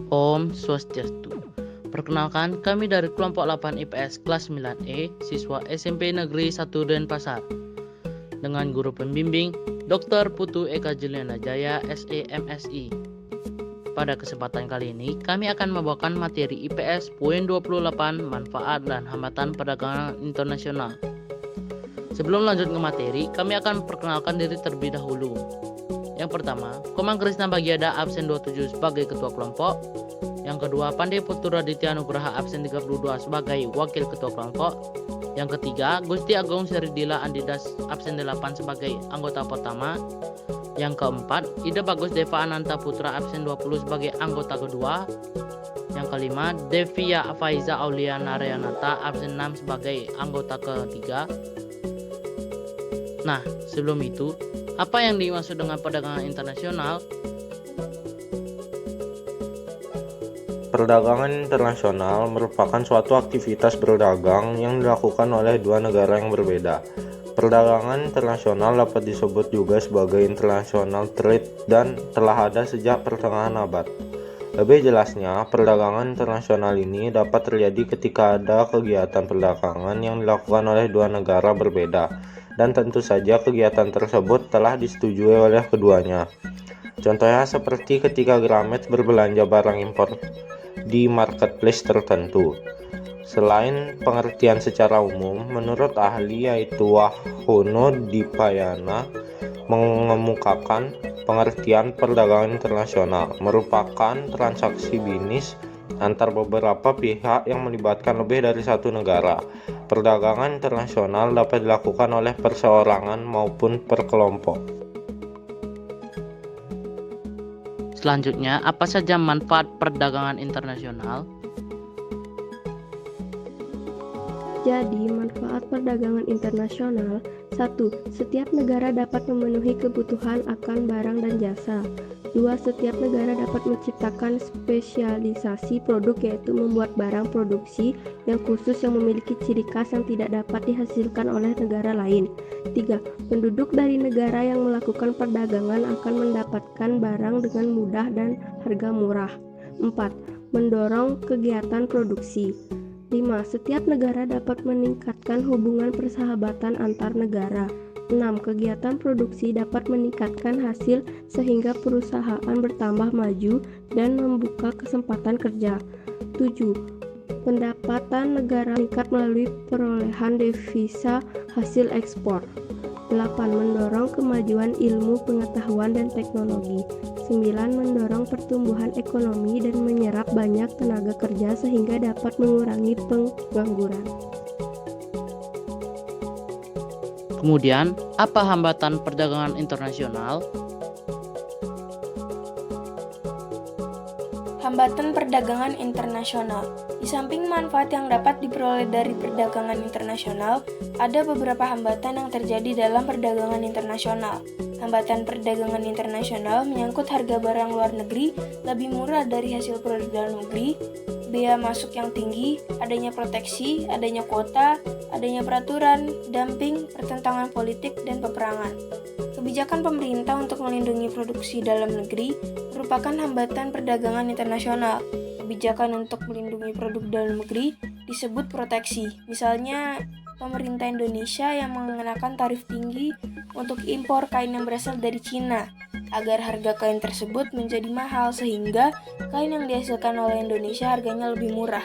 Om Swastiastu. Perkenalkan, kami dari kelompok 8 IPS kelas 9E, siswa SMP Negeri 1 Denpasar. Dengan guru pembimbing Dr. Putu Eka Juliana Jaya, SE MSI. Pada kesempatan kali ini, kami akan membawakan materi IPS poin 28, manfaat dan hambatan perdagangan internasional. Sebelum lanjut ke materi, kami akan perkenalkan diri terlebih dahulu. Yang pertama, Komang Krisna Bagiada absen 27 sebagai ketua kelompok. Yang kedua, Pandey Putra Aditya Nugraha absen 32 sebagai wakil ketua kelompok. Yang ketiga, Gusti Agung Seridila Andidas absen 8 sebagai anggota pertama. Yang keempat, Ida Bagus Deva Ananta Putra absen 20 sebagai anggota kedua. Yang kelima, Devia Faiza Aulia Narayanata absen 6 sebagai anggota ketiga. Nah, sebelum itu, apa yang dimaksud dengan perdagangan internasional? Perdagangan internasional merupakan suatu aktivitas berdagang yang dilakukan oleh dua negara yang berbeda. Perdagangan internasional dapat disebut juga sebagai international trade dan telah ada sejak pertengahan abad. Lebih jelasnya, perdagangan internasional ini dapat terjadi ketika ada kegiatan perdagangan yang dilakukan oleh dua negara berbeda, dan tentu saja kegiatan tersebut telah disetujui oleh keduanya. Contohnya seperti ketika Gramet berbelanja barang impor di marketplace tertentu. Selain pengertian secara umum, menurut ahli yaitu Wahono Dipayana mengemukakan pengertian perdagangan internasional merupakan transaksi bisnis antar beberapa pihak yang melibatkan lebih dari satu negara. Perdagangan internasional dapat dilakukan oleh perseorangan maupun per kelompok. Selanjutnya, apa saja manfaat perdagangan internasional? Jadi, manfaat perdagangan internasional: 1. Setiap negara dapat memenuhi kebutuhan akan barang dan jasa. 2. Setiap negara dapat menciptakan spesialisasi produk, yaitu membuat barang produksi yang khusus yang memiliki ciri khas yang tidak dapat dihasilkan oleh negara lain. 3. Penduduk dari negara yang melakukan perdagangan akan mendapatkan barang dengan mudah dan harga murah. 4. Mendorong kegiatan produksi. 5. Setiap negara dapat meningkatkan hubungan persahabatan antar negara. 6. Kegiatan produksi dapat meningkatkan hasil sehingga perusahaan bertambah maju dan membuka kesempatan kerja. 7. Pendapatan negara meningkat melalui perolehan devisa hasil ekspor. 8. Mendorong kemajuan ilmu pengetahuan dan teknologi. 9. Mendorong pertumbuhan ekonomi dan menyerap banyak tenaga kerja sehingga dapat mengurangi pengangguran. Kemudian, apa hambatan perdagangan internasional? Hambatan perdagangan internasional. Di samping manfaat yang dapat diperoleh dari perdagangan internasional, ada beberapa hambatan yang terjadi dalam perdagangan internasional. Hambatan perdagangan internasional menyangkut harga barang luar negeri lebih murah dari hasil produk dalam negeri, biaya masuk yang tinggi, adanya proteksi, adanya kuota, adanya peraturan, dumping, pertentangan politik, dan peperangan. Kebijakan pemerintah untuk melindungi produksi dalam negeri merupakan hambatan perdagangan internasional. Kebijakan untuk melindungi produk dalam negeri disebut proteksi. Misalnya, pemerintah Indonesia yang mengenakan tarif tinggi untuk impor kain yang berasal dari Cina, agar harga kain tersebut menjadi mahal sehingga kain yang dihasilkan oleh Indonesia harganya lebih murah.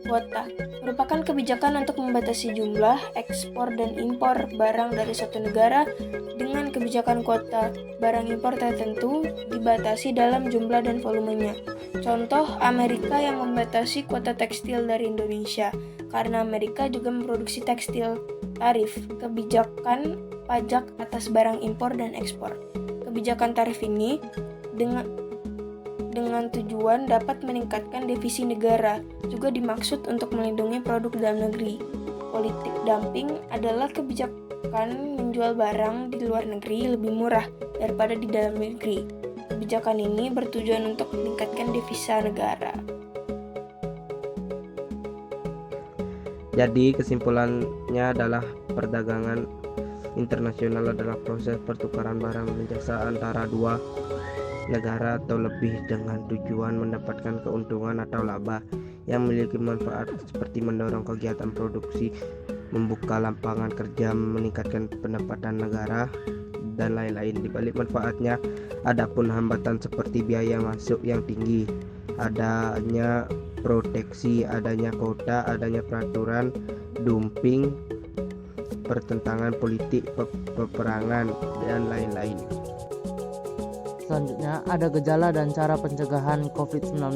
Kuota merupakan kebijakan untuk membatasi jumlah ekspor dan impor barang dari suatu negara. Dengan kebijakan kuota, barang impor tertentu dibatasi dalam jumlah dan volumenya. Contoh, Amerika yang membatasi kuota tekstil dari Indonesia, karena Amerika juga memproduksi tekstil. Tarif, kebijakan pajak atas barang impor dan ekspor. Kebijakan tarif ini dengan tujuan dapat meningkatkan devisa negara, juga dimaksud untuk melindungi produk dalam negeri. Politik dumping adalah kebijakan menjual barang di luar negeri lebih murah daripada di dalam negeri. Kebijakan ini bertujuan untuk meningkatkan devisa negara. Jadi kesimpulannya adalah perdagangan internasional adalah proses pertukaran barang dan jasa antara dua negara atau lebih dengan tujuan mendapatkan keuntungan atau laba yang memiliki manfaat seperti mendorong kegiatan produksi, membuka lapangan kerja, meningkatkan pendapatan negara, dan lain-lain. Di balik manfaatnya, adapun hambatan seperti biaya masuk yang tinggi, adanya proteksi, adanya kota, adanya peraturan, dumping, pertentangan politik, peperangan, dan lain-lain. Selanjutnya ada gejala dan cara pencegahan COVID-19.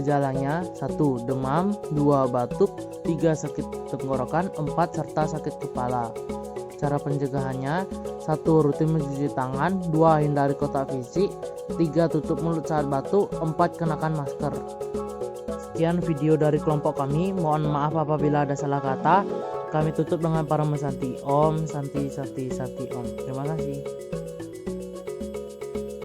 Gejalanya 1. Demam, 2. Batuk, 3. Sakit tenggorokan, 4. Serta sakit kepala. Cara pencegahannya 1. Rutin mencuci tangan, 2. Hindari kontak fisik, 3. Tutup mulut saat batuk, 4. Kenakan masker. Sekian video dari kelompok kami, mohon maaf apabila ada salah kata. Kami tutup dengan para mesanti Om Santi Santi Santi Om. Terima kasih.